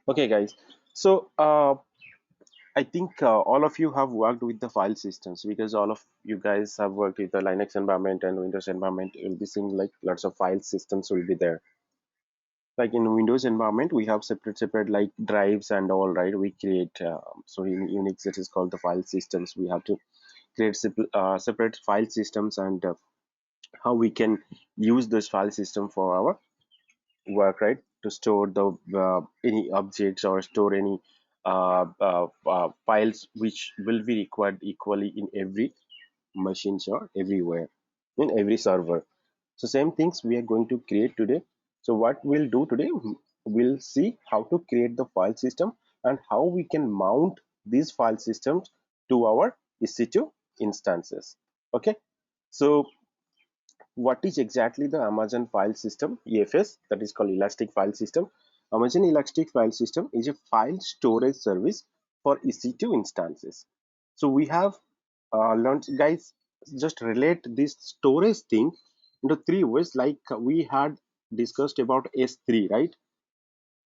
Okay, guys. So I think all of you have worked with the file systems because all of you guys have worked with the Linux environment and Windows environment. You'll be seeing like lots of file systems will be there. Like in Windows environment, we have separate like drives and all, right? We create so in Unix it is called the file systems. We have to create separate file systems and how we can use this file system for our work, right? To store the any objects or store any files which will be required equally in every machines or everywhere in every server. So same things we are going to create today. So what we'll do today, we'll see how to create the file system and how we can mount these file systems to our EC2 instances. Okay, so what is exactly the Amazon file system EFS, that is called Elastic File System? Amazon Elastic File System is a file storage service for EC2 instances. So we have learned, guys, just relate this storage thing into three ways, like we had discussed about S3, right?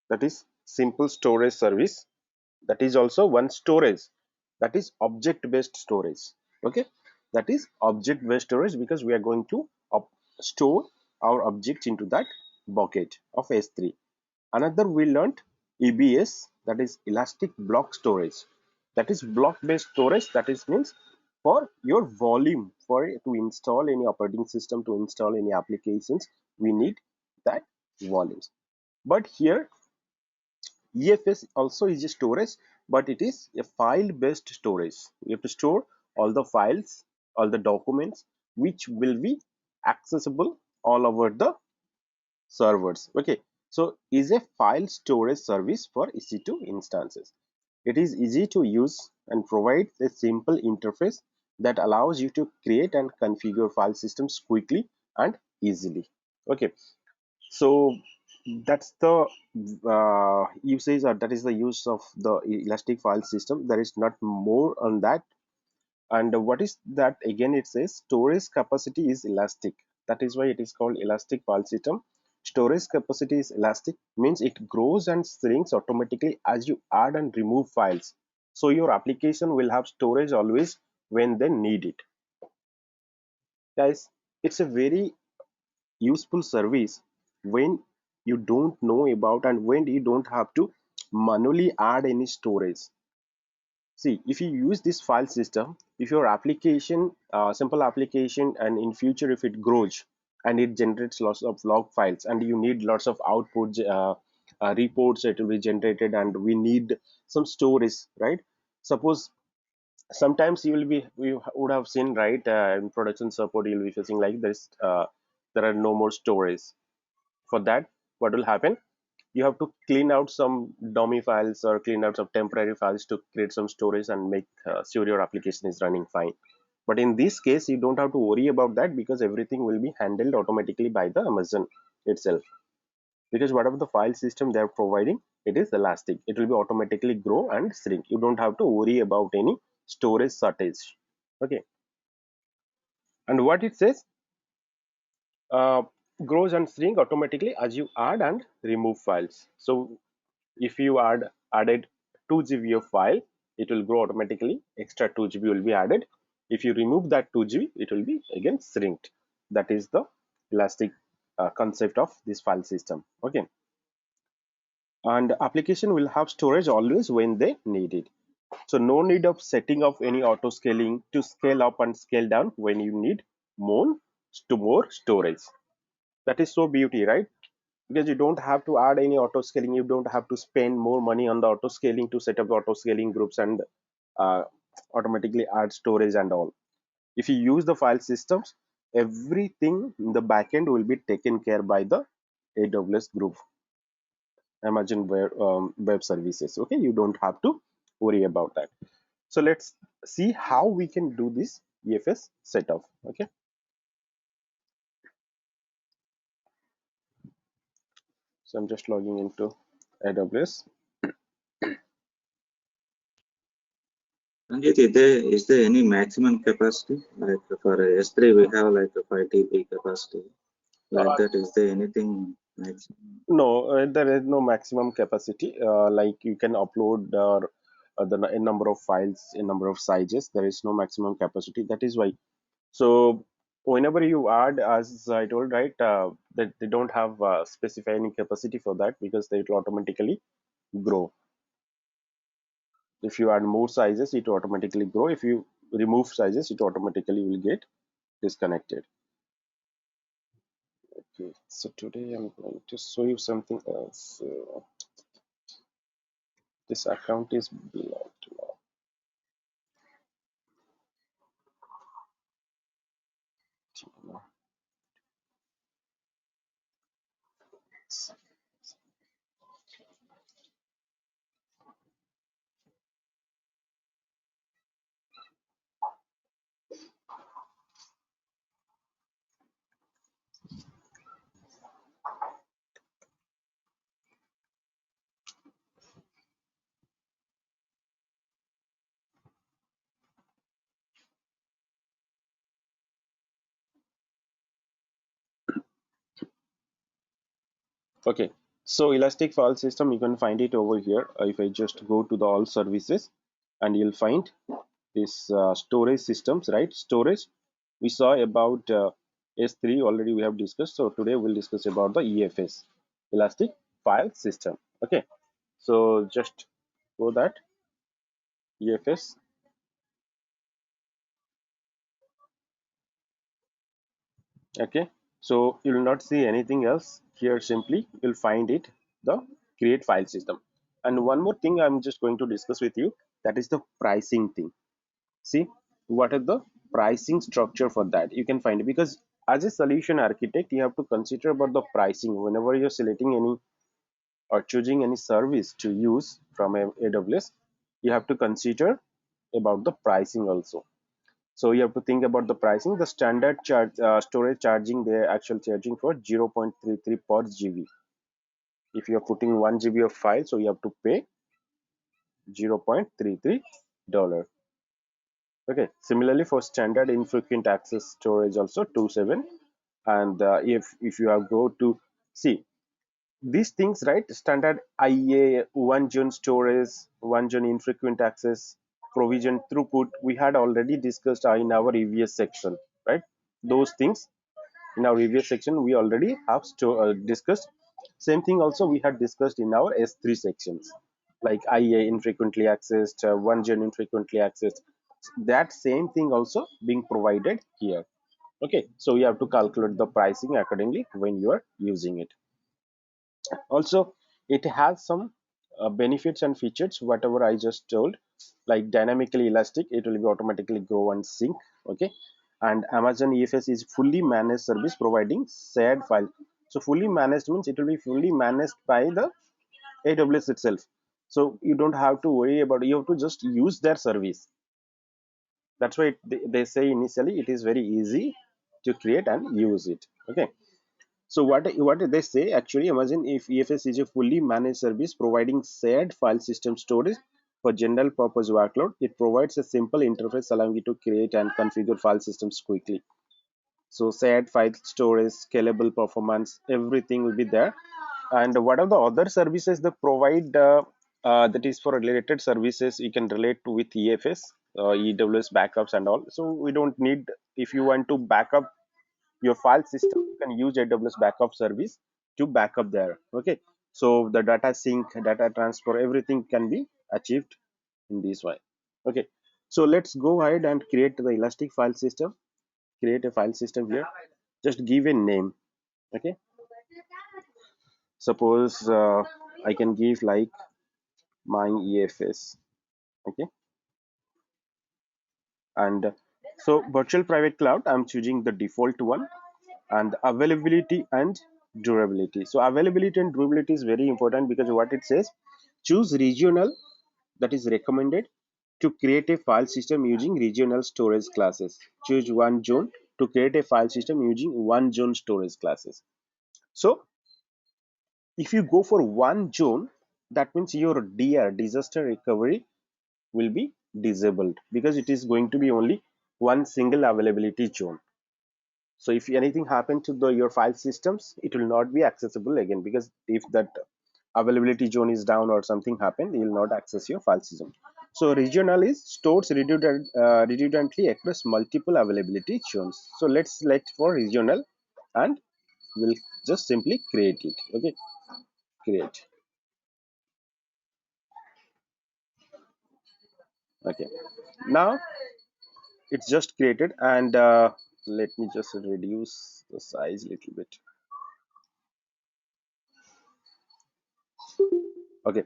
That is simple storage service. That is also one storage, that is object based storage. Okay, that is object based storage because we are going to store our objects into that bucket of S3. Another we learned EBS, that is elastic block storage. That is block based storage. That is means for your volume, for to install any operating system, to install any applications, we need that volumes. But here EFS also is a storage, but it is a file based storage. You have to store all the files, all the documents which will be accessible all over the servers. Okay, so is a file storage service for EC2 instances. It is easy to use and provides a simple interface that allows you to create and configure file systems quickly and easily. Okay, so that's the usage, or that is the use of the elastic file system. There is not more on that. And what is that again? It says storage capacity is elastic. That is why it is called elastic file system. Storage capacity is elastic means it grows and shrinks automatically as you add and remove files. So your application will have storage always when they need it. Guys, it's a very useful service when you don't know about and when you don't have to manually add any storage. See, if you use this file system, if your application simple application, and in future if it grows and it generates lots of log files and you need lots of output reports that will be generated, and we need some storage, right? Suppose sometimes you would have seen, right, in production support you'll be facing like this, there are no more storage. For that, what will happen, you have to clean out some dummy files or clean out some temporary files to create some storage and make sure your application is running fine. But in this case you don't have to worry about that because everything will be handled automatically by the Amazon itself, because whatever the file system they are providing, it is elastic, it will be automatically grow and shrink. You don't have to worry about any storage shortage. Okay, and what it says, uh, grows and shrink automatically as you add and remove files. So if you added 2 GB of file, it will grow automatically, extra 2 GB will be added. If you remove that 2 GB, it will be again shrinked. That is the elastic concept of this file system. Okay, and application will have storage always when they need it. So no need of setting of any auto scaling to scale up and scale down when you need more storage. That is so beauty, right? Because you don't have to add any auto scaling, you don't have to spend more money on the auto scaling to set up auto scaling groups and uh, automatically add storage and all. If you use the file systems, everything in the backend will be taken care by the AWS group, Amazon web services. Okay, you don't have to worry about that. So let's see how we can do this EFS setup. Okay, so I'm just logging into AWS. Sanjit, is there any maximum capacity? Like for S3, we have like a 5 TB capacity. Like that, is there anything? maximum? No, there is no maximum capacity. Like you can upload a number of files, a number of sizes. There is no maximum capacity. That is why. So whenever you add, as I told, right, that they don't have specify any capacity for that because they will automatically grow. If you add more sizes, it will automatically grow. If you remove sizes, it automatically will get disconnected. Okay, so today I'm going to show you something else. This account is blocked now. Okay, so Elastic File System, you can find it over here. If I just go to the all services, and you'll find this storage systems, right? Storage. We saw about S3 already. We have discussed. So today we'll discuss about the EFS, Elastic File System. Okay, so just go that EFS. Okay, so you will not see anything else here. Simply you'll find it the create file system. And one more thing I'm just going to discuss with you, that is the pricing thing. See what are the pricing structure for that you can find it, because as a solution architect you have to consider about the pricing whenever you're selecting any or choosing any service to use from AWS. You have to consider about the pricing also. So you have to think about the pricing. The standard charge storage charging, the actual charging for 0.33 per GB. If you are putting 1 GB of file, so you have to pay $0.33. Okay, similarly for standard infrequent access storage also 27. And if you have go to see these things, right, standard IA 1 zone storage, 1 zone infrequent access, provision throughput, we had already discussed in our EVS section, right? Those things in our EVS section we already have discussed. Same thing also we had discussed in our S3 sections, like IA infrequently accessed, 1 zone infrequently accessed. That same thing also being provided here. Okay, so you have to calculate the pricing accordingly when you are using it. Also it has some benefits and features whatever I just told, like dynamically elastic, it will be automatically grow and sync. Okay, and Amazon EFS is fully managed service providing shared file. So fully managed means it will be fully managed by the AWS itself, so you don't have to worry about, you have to just use their service. That's why they say initially it is very easy to create and use it. Okay, so what did they say actually? Imagine if EFS is a fully managed service providing shared file system storage for general purpose workload. It provides a simple interface allowing you to create and configure file systems quickly. So shared file storage, scalable performance, everything will be there. And what are the other services they provide? That is for related services you can relate to with EFS, EWS backups and all. So we don't need, if you want to backup your file system, you can use AWS backup service to backup there. Okay, so the data sync, data transfer, everything can be achieved in this way. Okay, so let's go ahead and create the Elastic file system. Create a file system here. Just give a name. Okay, suppose I can give like my EFS. Okay, and so virtual private cloud, I'm choosing the default one. And availability and durability, so availability and durability is very important, because what it says, choose regional, that is recommended to create a file system using regional storage classes. Choose 1 zone to create a file system using 1 zone storage classes. So if you go for 1 zone, that means your disaster recovery will be disabled, because it is going to be only one single availability zone. So if anything happened to your file systems, it will not be accessible again, because if that availability zone is down or something happened, you will not access your file system. So regional is stores redundantly across multiple availability zones. So let's select for regional, and we'll just simply create it. Okay, create. Okay, now it's just created, and let me just reduce the size a little bit. Okay,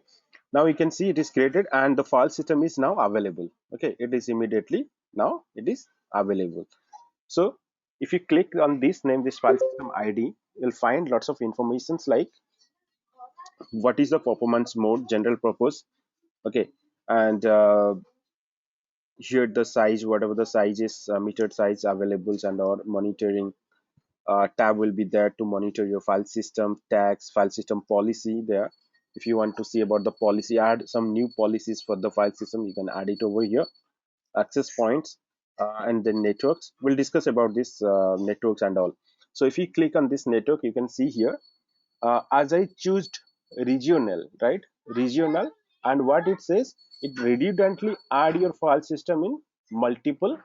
now you can see it is created and the file system is now available. Okay, it is immediately now it is available. So if you click on this name, this file system id, you'll find lots of informations like what is the performance mode, general purpose. Okay, and here the size, whatever the size is, metered size available, and or monitoring tab will be there to monitor your file system tags, file system policy there. If you want to see about the policy, add some new policies for the file system, you can add it over here. Access points, and then networks, we'll discuss about this networks and all. So if you click on this network, you can see here, as I choose regional, right, regional, and what it says, it redundantly add your file system in multiple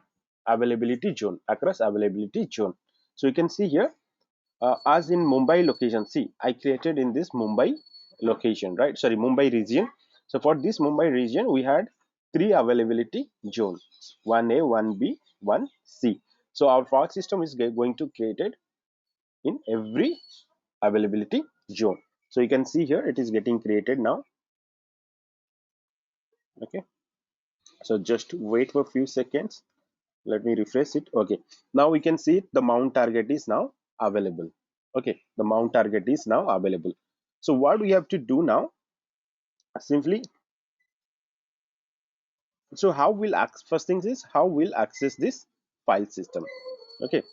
availability zone, across availability zone. So you can see here, as in Mumbai location, see, I created in this Mumbai location, right, sorry, Mumbai region. So for this Mumbai region, we had three availability zones, 1A, 1B, 1C. So our file system is going to create it in every availability zone. So you can see here it is getting created now. Okay, so just wait for a few seconds. Let me refresh it. Okay, now we can see the mount target is now available. Okay, the mount target is now available. So what we have to do now, simply, so how we'll access, first things is how we'll access this file system. Okay,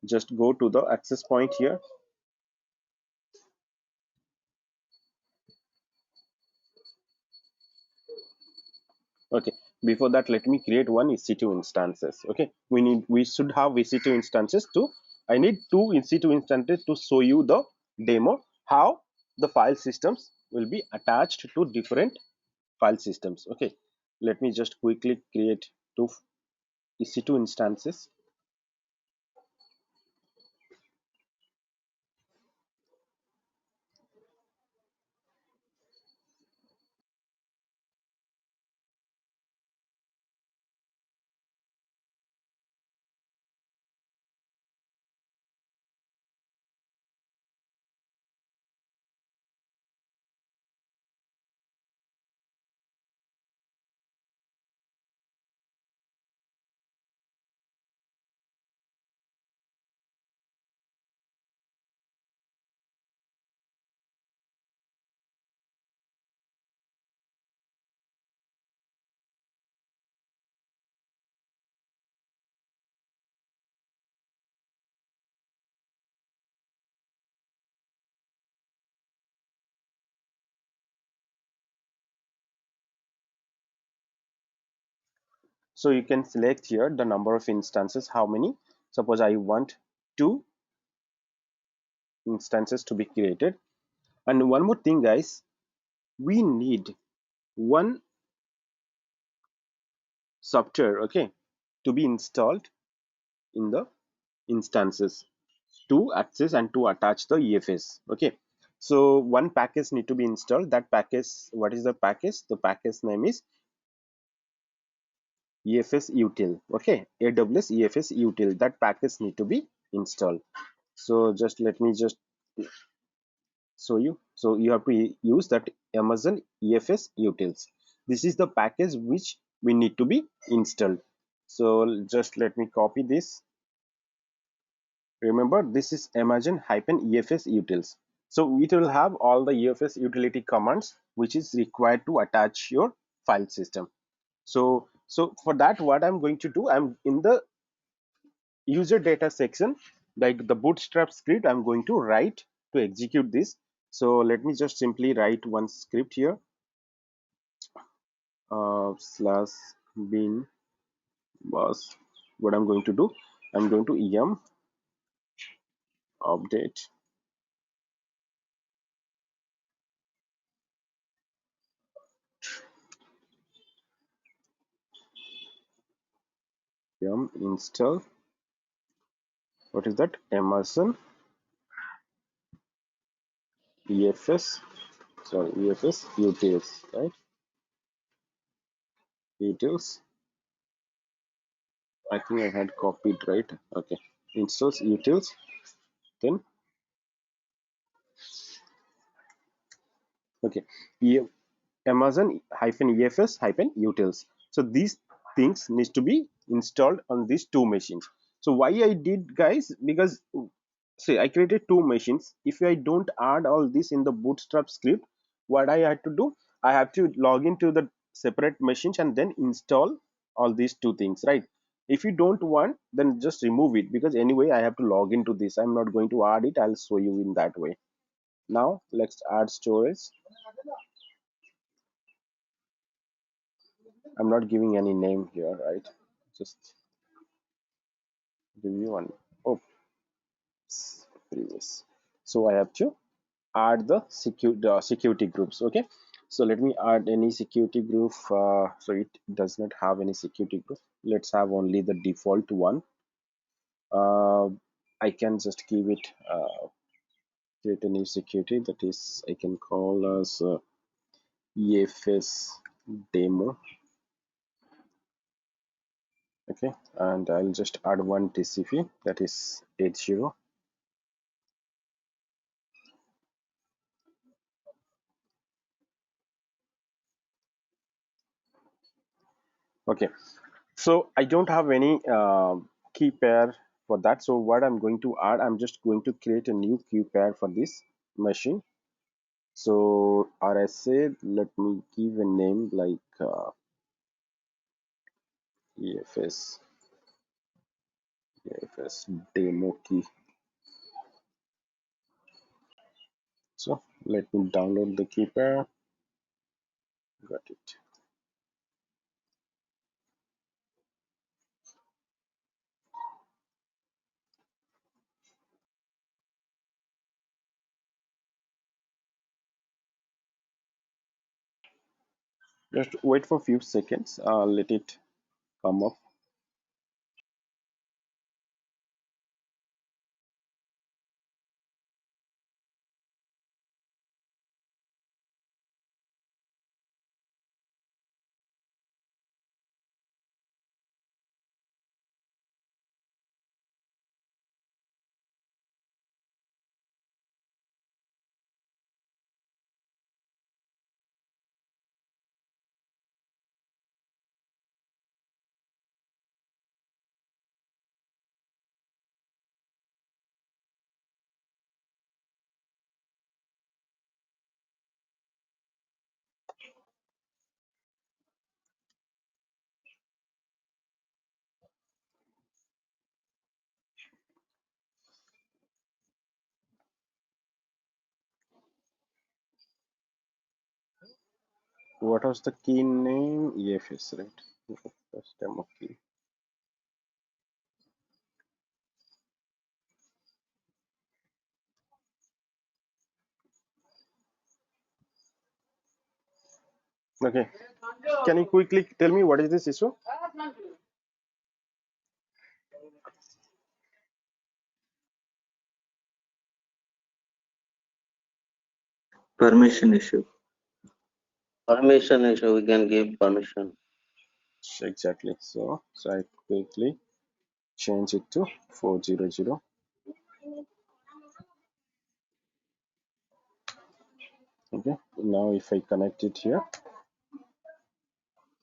just go to the access point here. Okay, before that, let me create one EC2 instances. Okay, we should have EC2 instances too. I need two EC2 instances to show you the demo how the file systems will be attached to different file systems. Okay, let me just quickly create two EC2 instances. So you can select here the number of instances, how many. Suppose I want two instances to be created. And one more thing, guys, we need one software, okay, to be installed in the instances to access and to attach the EFS. Okay, so one package need to be installed. That package, what is the package? The package name is EFS util. Okay, AWS EFS util. That package need to be installed. So just let me just show you. So you have to use that Amazon EFS utils. This is the package which we need to be installed. So just let me copy this. Remember, this is Amazon EFS utils. So it will have all the EFS utility commands which is required to attach your file system. So for that, what I'm going to do, I'm in the user data section, like the bootstrap script, I'm going to write to execute this. So let me just simply write one script here, slash bin boss. What I'm going to do, I'm going to em update install, what is that, Amazon EFS, sorry, EFS utils, right? Utils, I think I had copied, right? Okay, installs utils, then okay, Amazon hyphen EFS hyphen utils. So these things needs to be installed on these two machines. So why I did, guys, because say I created two machines. If I don't add all this in the bootstrap script, what I had to do, I have to log into the separate machines and then install all these two things, right? If you don't want, then just remove it, because anyway I have to log into this. I'm not going to add it. I'll show you in that way. Now let's add storage. I'm not giving any name here, right? Just review one. Oh, previous. So I have to add the security groups. Okay. So let me add any security group. So it does not have any security group. Let's have only the default one. Uh, I can just give it create a new security, that is I can call as EFS demo. Okay, and I'll just add one TCP, that is 80. Okay, so I don't have any key pair for that. So what I'm going to add, I'm just going to create a new key pair for this machine. So RSA, let me give a name like EFS EFS demo key. So let me download the key pair. Got it. Just wait for a few seconds. Let it come up. What was the key name? EFS, right? EFS demo key. Okay. Can you quickly tell me what is this issue? Permission issue. Permission issue, we can give permission. Exactly. So I quickly change it to 400. Okay. Now if I connect it here,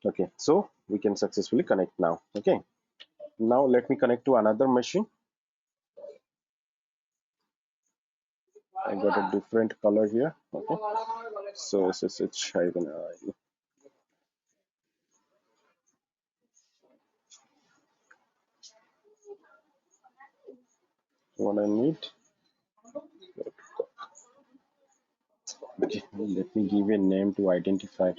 okay. So we can successfully connect now. Okay. Now let me connect to another machine. I got a different color here. Okay. So SSH hyphen I. What I need. Okay. Let me give a name to identify.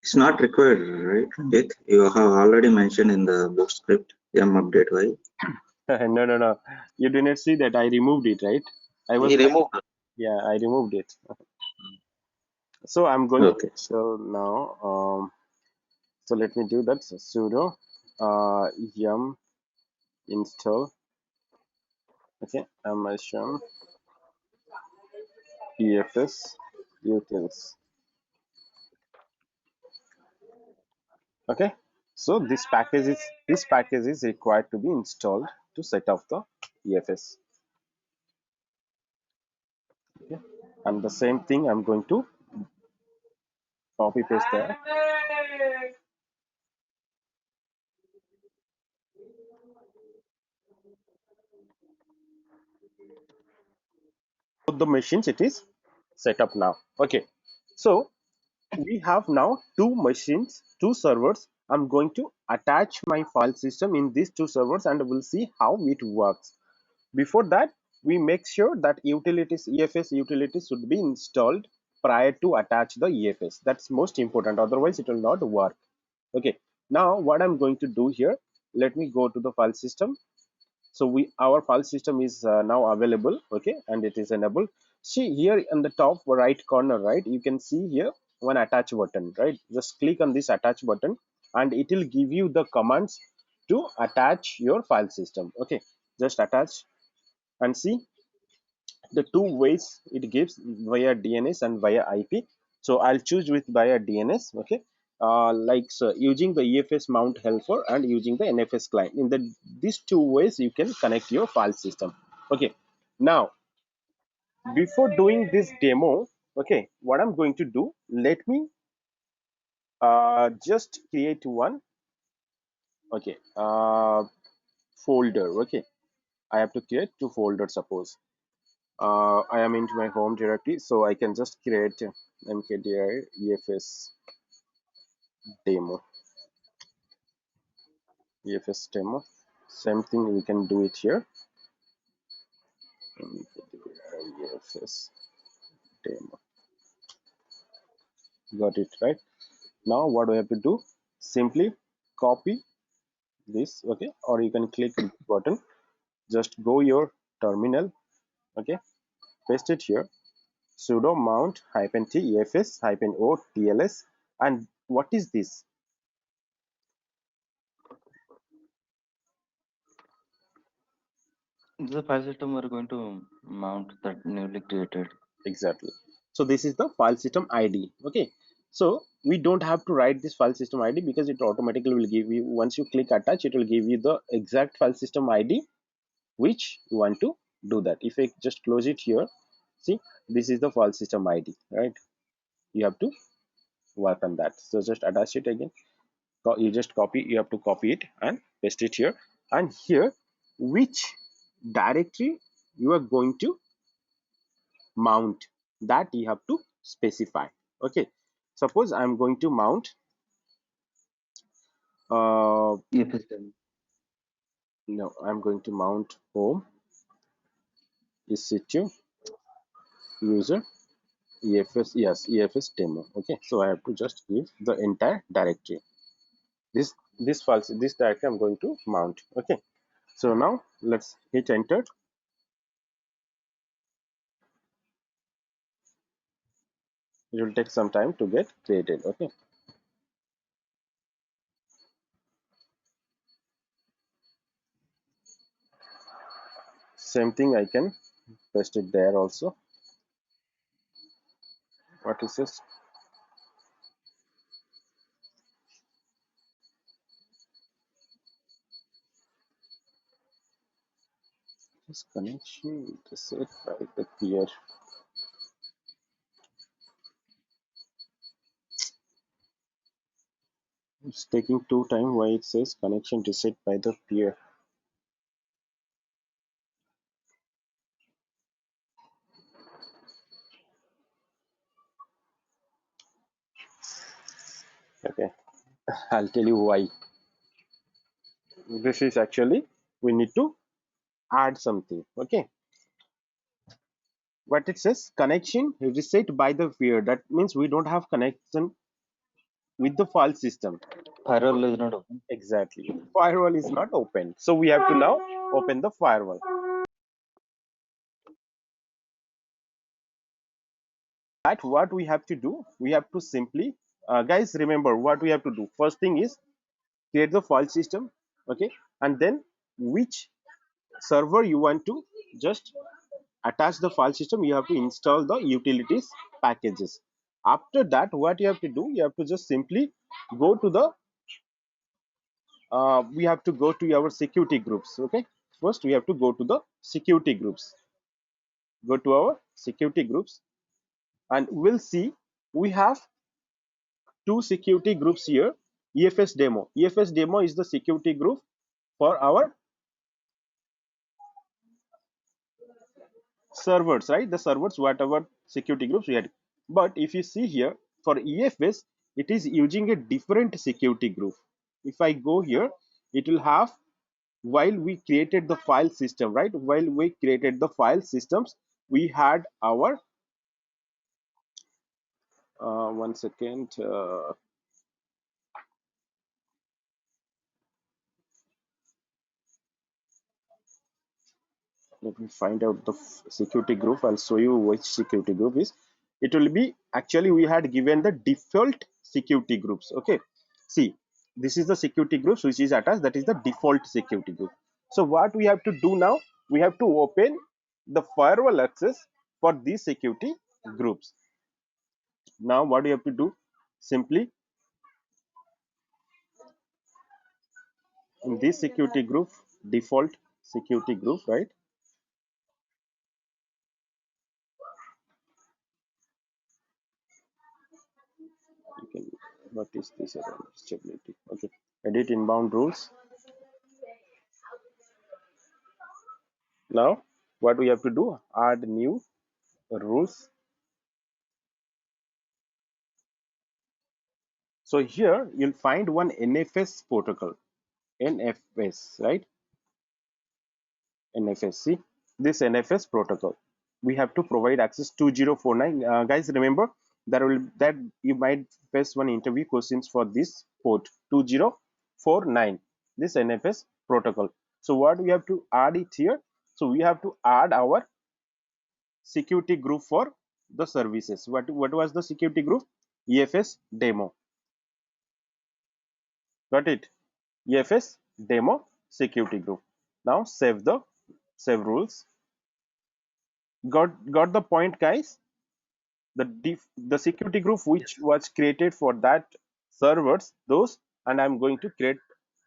It's not required, right? It you have already mentioned in the boot script m update. Why? No, no, no. You didn't see that I removed it, right? I was He trying. removed. Yeah, I removed it. So I'm going. Okay. So now, so let me do that. So sudo yum install. Okay, amazon EFS utils. Okay, so this package is required to be installed to set up the EFS. Okay, and the same thing I'm going to copy paste there. Both the machines it is set up now. Okay, so we have now two machines, two servers. I'm going to attach my file system in these two servers and we'll see how it works. Before that, we make sure that utilities, EFS utilities should be installed prior to attach the EFS. That's most important. Otherwise, it will not work. Okay. Now, what I'm going to do here, let me go to the file system. So our file system is now available. Okay, and it is enabled. See here in the top right corner, right, you can see here one attach button, right? Just click on this attach button and it will give you the commands to attach your file system. Okay, just attach and see the two ways it gives, via DNS and via IP. So I'll choose with via DNS. Okay, like so using the EFS mount helper and using the NFS client. In these two ways you can connect your file system. Okay, now before doing this demo, okay, what I'm going to do, let me just create one, okay, folder. Okay, I have to create two folders. Suppose I am into my home directory, so I can just create mkdir EFS demo. EFS demo. Same thing we can do it here. EFS demo. Got it right. Now what do I have to do? Simply copy this, okay, or you can click the button. Just go your terminal, okay, paste it here. Sudo mount -t EFS -o TLS. And what is this? This is a file system we're going to mount that newly created. Exactly. So this is the file system ID. Okay, so we don't have to write this file system ID because it automatically will give you, once you click attach, it will give you the exact file system ID which you want to do that. If I just close it here, see, this is the file system ID, right? You have to work on that. So just attach it again. You just copy, you have to copy it and paste it here. And here, which directory you are going to mount, that you have to specify. Okay, suppose I'm going to mount EFS demo. no, I'm going to mount home EC2 user EFS, yes, EFS demo. Okay, so I have to just give the entire directory. This directory I'm going to mount. Okay, so now let's hit enter. It will take some time to get created. Okay, same thing I can paste it there also. What is this? This connection is set by the peer. It's taking too time. Why it says connection reset by the peer? Okay, I'll tell you why. This is actually, we need to add something. Okay, what it says, connection reset by the peer. That means we don't have connection with the file system. Firewall is not open. Exactly. Firewall is not open. So we have to now open the firewall. That what we have to do, we have to simply, guys, remember what we have to do. First thing is create the file system, okay, and then which server you want to just attach the file system, you have to install the utilities packages. After that, what you have to do, you have to just simply go to the we have to go to our security groups. Okay, first we have to go to the security groups, go to our security groups, and we'll see we have two security groups here. EFS demo, EFS demo is the security group for our servers, right? The servers, whatever security groups we had. But if you see here for EFS, it is using a different security group. If I go here, it will have, while we created the file system, right? While we created the file systems, we had our one second. Let me find out the security group. I'll show you which security group is. It will be, actually we had given the default security groups. Okay, see, this is the security groups which is attached, that is the default security group. So what we have to do now, we have to open the firewall access for these security groups. Now what we have to do, simply in this security group, default security group, right? You can, what is this around stability? Okay, edit inbound rules. Now what we have to do, add new rules. So here you'll find one NFS protocol, NFS, right? NFS. See this NFS protocol, we have to provide access 2049. Guys, remember that you might face one interview questions for this port 2049, this NFS protocol. So what we have to add it here, so we have to add our security group for the services. What was the security group? EFS demo. Got it? EFS demo security group. Now save rules. Got the point, guys? The security group which was created for that servers, those, and I'm going to create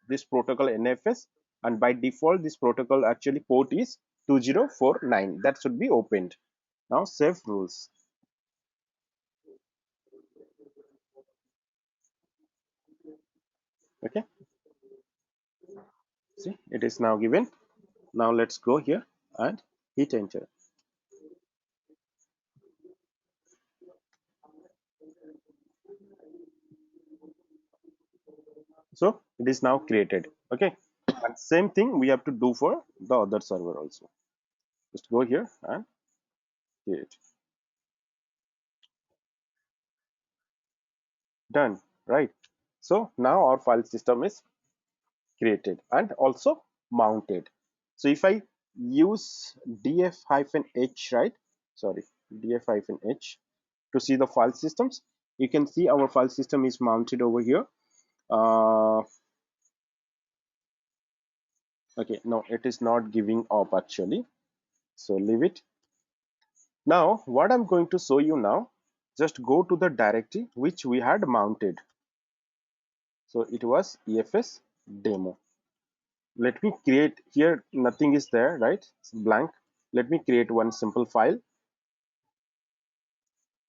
this protocol NFS, and by default this protocol actually port is 2049. That should be opened. Now save rules. Okay, see, it is now given. Now let's go here and hit enter. So it is now created. Okay, and same thing we have to do for the other server also. Just go here and create. Done, right? So now our file system is created and also mounted. So if I use df-h, right? Sorry, df-h to see the file systems, you can see our file system is mounted over here. Okay, no, it is not giving up actually. So leave it. Now what I'm going to show you now, just go to the directory which we had mounted. So it was EFS demo. Let me create here, nothing is there, right? It's blank. Let me create one simple file,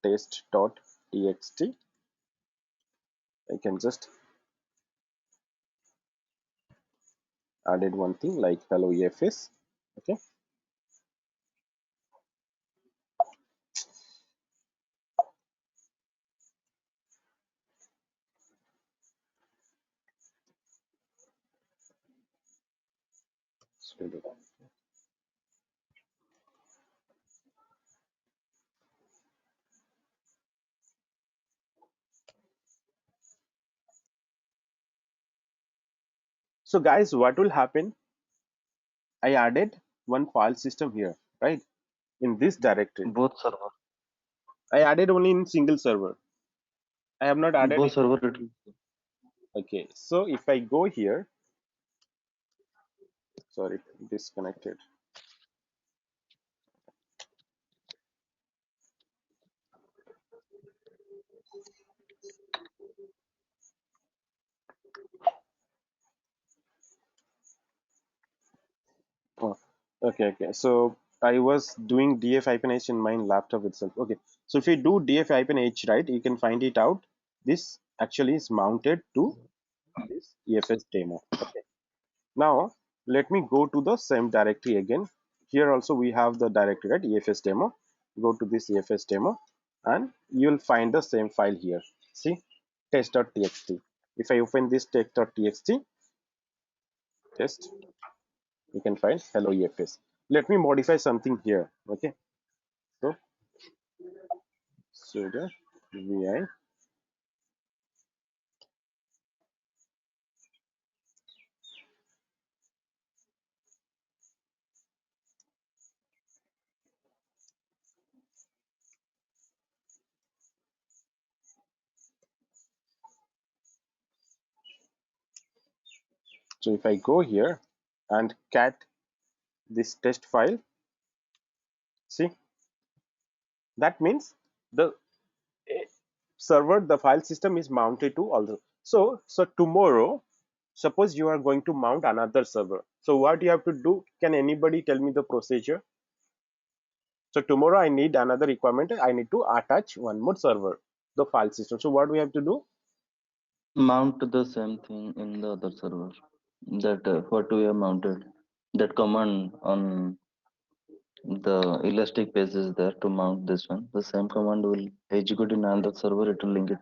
test.txt. I can just added one thing like hello EFS. Okay, So guys, what will happen? I added one file system here, right? In this directory. Both server. I added only in single server. I have not added Both in. server it will. Okay, so if I go here, sorry, disconnected. Oh, okay. So I was doing df-h in my laptop itself. Okay, so if you do df-h, right, you can find it out. This actually is mounted to this EFS demo. Okay. Now let me go to the same directory again. Here also we have the directory, right? EFS demo. Go to this EFS demo, and you'll find the same file here. See, test.txt. If I open this test.txt, test, you can find hello EFS. Let me modify something here. Okay, so sudo vi. So if I go here and cat this test file, see, that means the server, the file system is mounted to also. So tomorrow, suppose you are going to mount another server. So what you have to do? Can anybody tell me the procedure? So tomorrow I need another requirement. I need to attach one more server, the file system. So what we have to do? Mount the same thing in the other server. That what we have mounted. That command on the elastic page is there to mount this one. The same command will execute in another server. It will link it.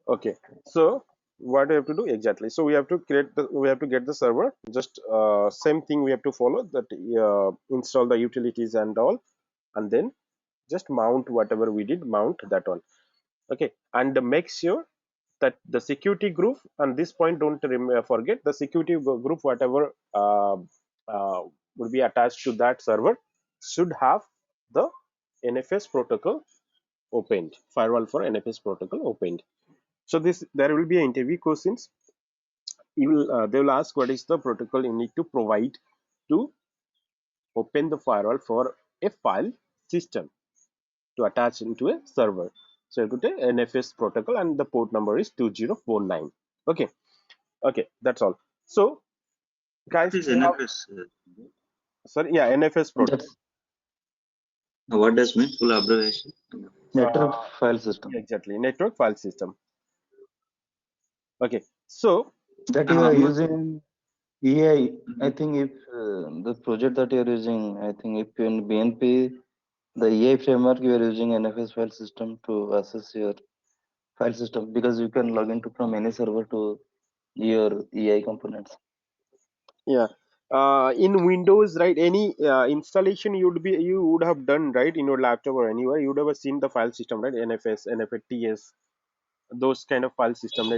Okay. So what we have to do exactly? So we have to get the server. Just same thing we have to follow, that install the utilities and all, and then just mount whatever we did, mount that one. Okay, and make sure that the security group, and this point don't forget the security group, whatever would be attached to that server, should have the NFS protocol opened, firewall for NFS protocol opened. So this, there will be an interview questions. You will they will ask what is the protocol you need to provide to open the firewall for a file system to attach into a server. So you have to take NFS protocol, and the port number is 2049. Okay, that's all. So What guys, is we have, NFS? sorry, yeah, NFS protocol. That's What does mean? Full abbreviation. network uh, file system. exactly, network file system. Okay, so That you Uh, are mo- using EI. I mhm. think if the project that you are using, I think if in BNP, the EI framework, you are using NFS file system to access your file system because you can log into from any server to your EI components. yeah, in Windows, right? Any installation you would have done, right, in your laptop or anywhere, you would have seen the file system, right? NFS, NFTS, those kind of file system,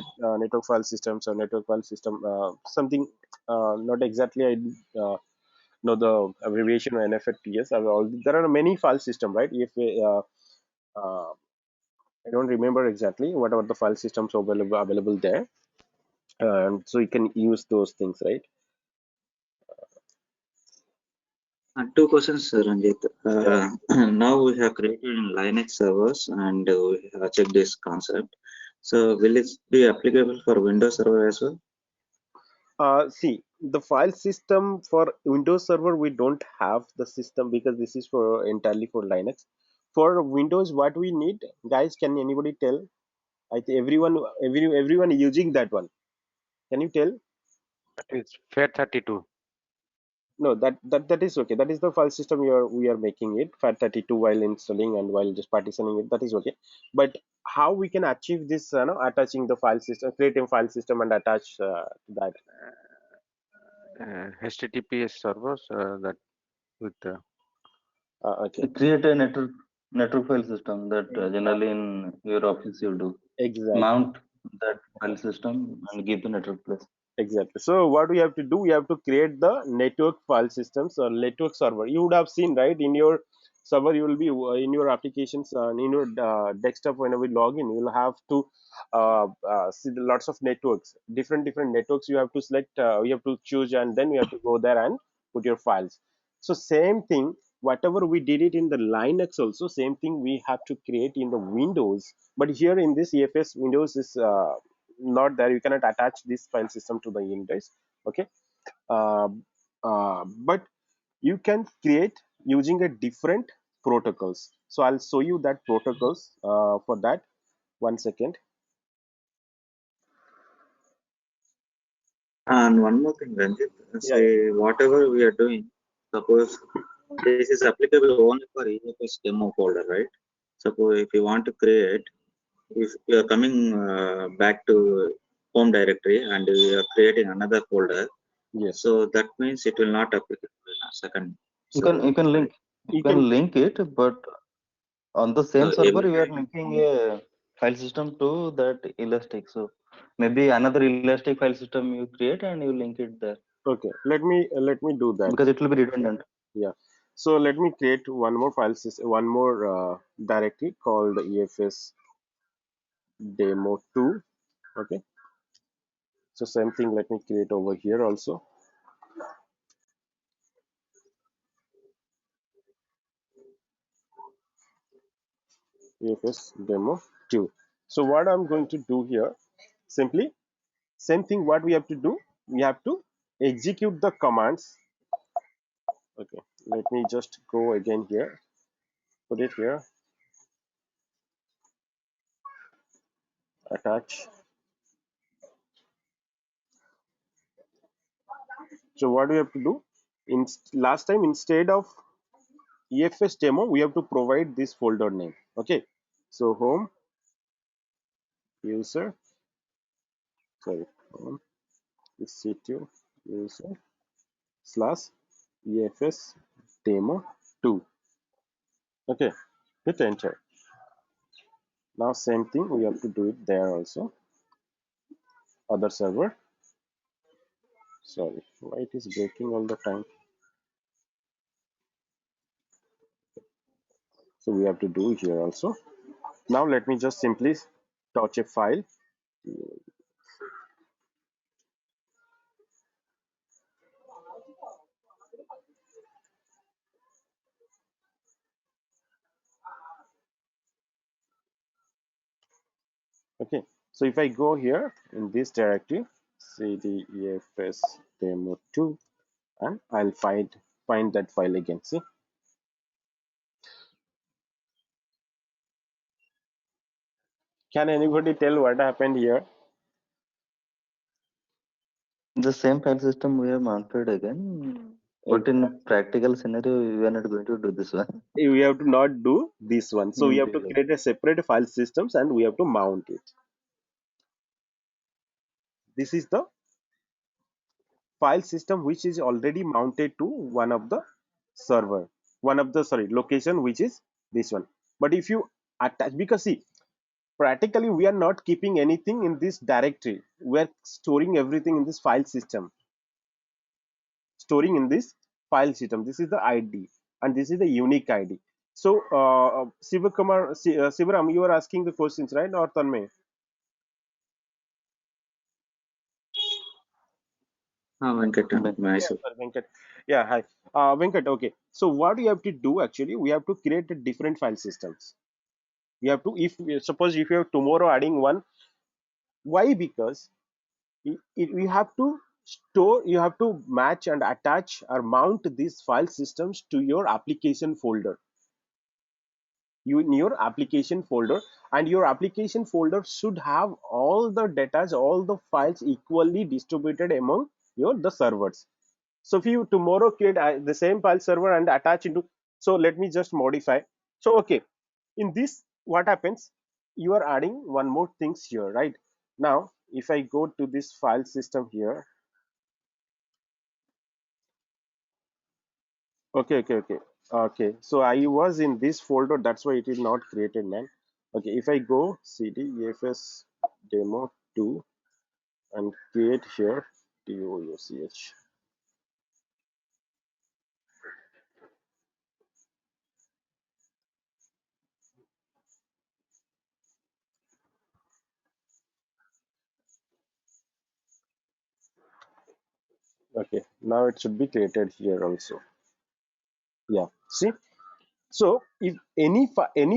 network file systems or network file system, something, not exactly I know the abbreviation of NFTS. There are many file system, right? If I don't remember exactly what are the file systems available there, so you can use those things, right? Two questions, Ranjit. Yeah. Now we have created in Linux servers and we have checked this concept. So will it be applicable for Windows server as well? See, the file system for Windows Server, we don't have the system because this is for entirely for Linux. For Windows, what we need, guys, can anybody tell? I think everyone using that one. Can you tell? That is FAT32. No, that is okay. That is the file system we are making it FAT32 while installing and while just partitioning it. That is okay. But how we can achieve this? Attaching the file system, creating file system and attach to that. HTTPS servers that with Okay, Create a network file system that exactly. generally in your office you do. Exactly. Mount. that file system and give the network place. Exactly. So what we have to do, we have to create the network file systems or network server. You would have seen, right, in your server, you will be in your applications and in your desktop. Whenever you log in, you will have to see lots of networks, different networks. You have to select, you have to choose, and then you have to go there and put your files. So same thing, whatever we did it in the Linux, also same thing we have to create in the Windows. But here in this EFS Windows is not there. You cannot attach this file system to the index. Okay. uh, but you can create using a different protocols. So I'll show you that protocols. For that, 1 second. And one more thing, Ranjit, Yeah, yeah. say whatever we are doing, suppose this is applicable only for EFS demo folder, right? Suppose if you want to create, if you are coming back to home directory and you are creating another folder, Yes, so that means it will not applicable in a second You can server, right? you can. link it, but on the So same server every you are time, linking a file system to that Elastic. So maybe another Elastic file system you create and you link it there Okay, let me do that. because it will be redundant. Yeah. So let me create one more file system, one more directory called EFS demo 2. Okay. So same thing, let me create over here also, EFS demo 2. So what I'm going to do here, simply same thing what we have to do, we have to execute the commands. Okay, let me just go again here, put it here, attach. So what we have to do, in last time instead of EFS demo, we have to provide this folder name. Okay, so home user, sorry, home EC2 user slash EFS demo 2. Okay, hit enter. Now same thing we have to do it there also, other server. Sorry, why it is breaking all the time. So we have to do here also. Now let me just simply touch a file. Okay, so if I go here in this directory, cd efs demo 2, and I'll find that file again. See, can anybody tell what happened here? The same file system we have mounted again, but in Exactly. practical scenario we are not going to do this one. We have to not do this one. So we have to Yeah. create a separate file systems and we have to mount it. This is the file system which is already mounted to one of the server, one of the, sorry, location, which is this one. But if you attach, because see, practically we are not keeping anything in this directory, we are storing everything in this file system, storing in this file system. This is the ID and this is the unique ID. So Sivaram, you are asking the questions, right, or Tanmay? Venkat and Yeah, myself. sorry, Venkat. Yeah, hi. Venkat, okay. So what we have to do actually, we have to create a different file systems. We have to, if suppose if you have tomorrow adding one, why? Because we have to store, you have to match and attach or mount these file systems to your application folder. You in your application folder, and your application folder should have all the data, all the files equally distributed among your the servers. So if you tomorrow create the same file server and attach into, so let me just modify. So okay, in this what happens, you are adding one more things here, right? Now if I go to this file system here, okay, so I was in this folder, that's why it is not created, man. Okay, if I go cd efs demo 2 and create here douch. Okay, now it should be created here also. Yeah, see. So if any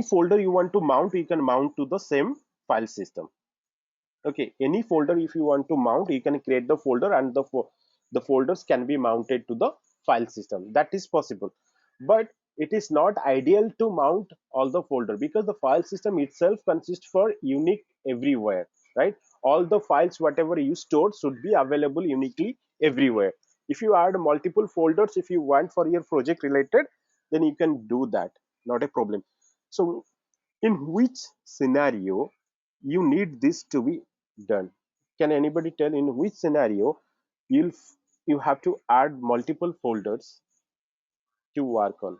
folder you want to mount, you can mount to the same file system. Okay, any folder if you want to mount, you can create the folder and the folders can be mounted to the file system. That is possible, but it is not ideal to mount all the folder because the file system itself consists for unique everywhere, right? All the files whatever you stored should be available uniquely everywhere. If you add multiple folders, if you want for your project related, then you can do that, not a problem. So in which scenario you need this to be done? Can anybody tell in which scenario you have to add multiple folders to work on?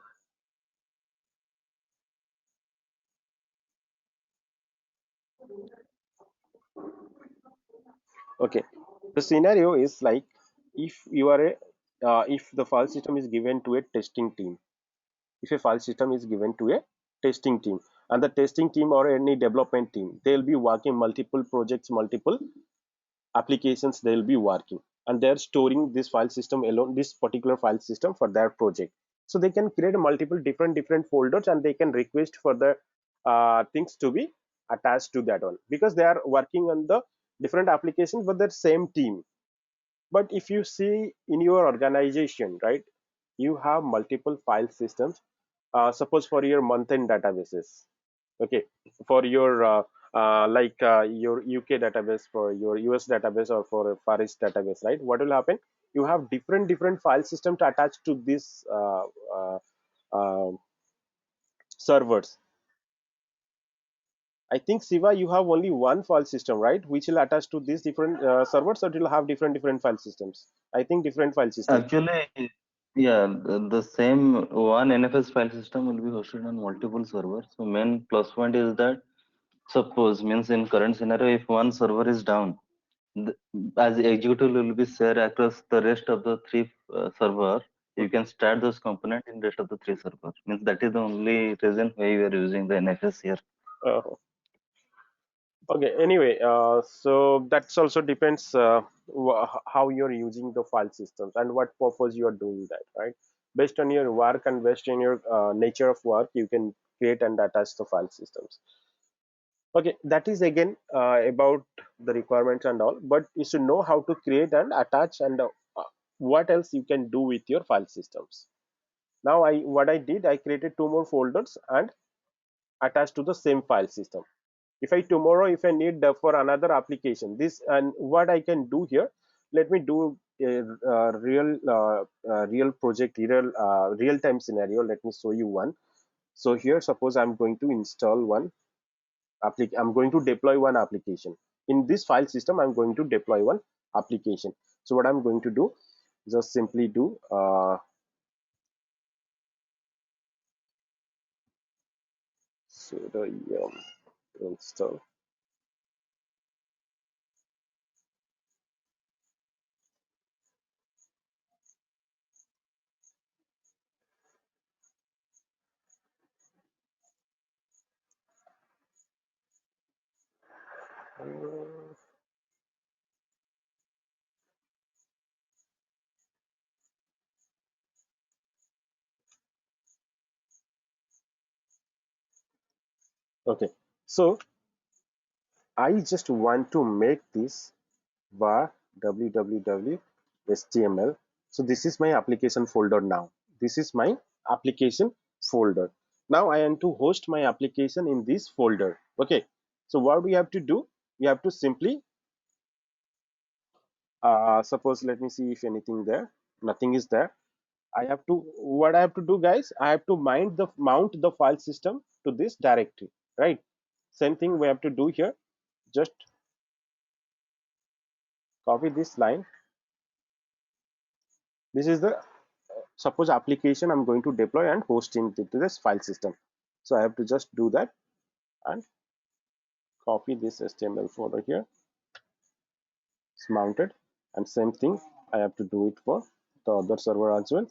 Okay, the scenario is like if you are a if the file system is given to a testing team. If a file system is given to a testing team, and the testing team or any development team, they'll be working multiple projects, multiple applications they'll be working, and they're storing this file system alone, this particular file system for their project. So they can create multiple different folders and they can request for the things to be attached to that one because they are working on the different applications for the same team. But if you see in your organization, right, you have multiple file systems. Suppose for your month-end databases, okay, for your your UK database, for your US database, or for a Far East database, right? What will happen? You have different file systems attached to this uh, servers. I think Siva, you have only one file system, right? Which will attach to these different servers, or it will have different file systems. I think different file systems. Actually, yeah, the same one NFS file system will be hosted on multiple servers. So main plus point is that suppose means in current scenario, if one server is down, the, as the executable will be shared across the rest of the three server, you can start those component in rest of the three servers. Means that is the only reason why we are using the NFS here. Uh, Okay, anyway, so that's also depends how you're using the file systems and what purpose you are doing that, right? Based on your work and based on your nature of work, you can create and attach the file systems. Okay, that is again about the requirements and all, but you should know how to create and attach and what else you can do with your file systems. Now, what I did, I created two more folders and attached to the same file system. If I tomorrow if I need for another application this, and what I can do here, let me do a, real project, real time scenario. Let me show you one. So here suppose I'm going to install one I'm going to deploy one application in this file system. I'm going to deploy one application. So what I'm going to do, just simply do sudo install. Okay, so I just want to make this var www html. So this is my application folder now. This is my application folder. Now I want to host my application in this folder. Okay. So what we have to do, we have to simply suppose, let me see if anything there. Nothing is there. I have to, what I have to do, guys, I have to mount the file system to this directory, right? Same thing we have to do here. Just copy this line. This is the suppose application I'm going to deploy and host into this file system. So I have to just do that and copy this HTML folder here. It's mounted, and same thing I have to do it for the other server as well.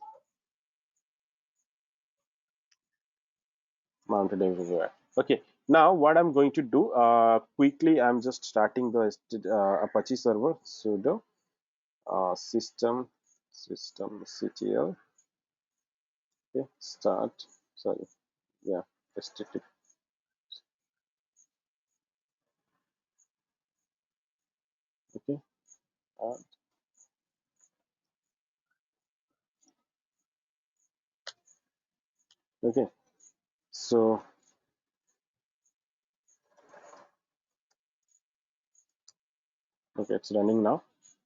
Mounted everywhere. Okay, now what I'm going to do quickly, I'm just starting the Apache server sudo systemctl. Okay, start, sorry, yeah, http. Okay, okay, so okay, it's running now.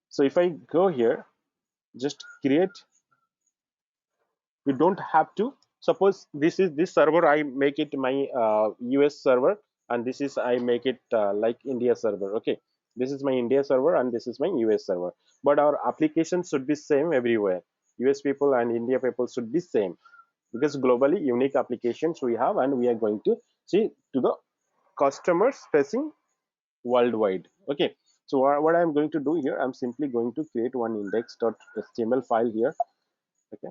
So if I go here, just create, you don't have to, suppose this is this server, I make it my US server, and this is I make it like India server. Okay, this is my India server and this is my US server, but our application should be same everywhere. US people and India people should be same, because globally unique applications we have, and we are going to see to the customers facing worldwide. Okay, so what I'm going to do here, I'm simply going to create one index.html file here. Okay,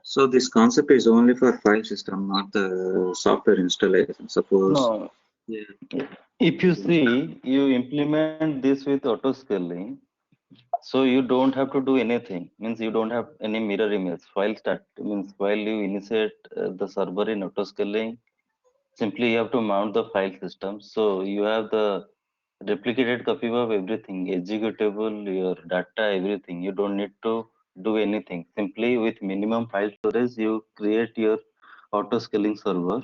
So this concept is only for file system, not the software installation. Suppose, No, yeah, if you see, you implement this with auto scaling, so you don't have to do anything. Means you don't have any mirror image. While start means while you initiate the server in auto scaling, simply you have to mount the file system. So you have the replicated copy of everything, executable, your data, everything. You don't need to do anything. Simply with minimum file storage, you create your auto scaling server.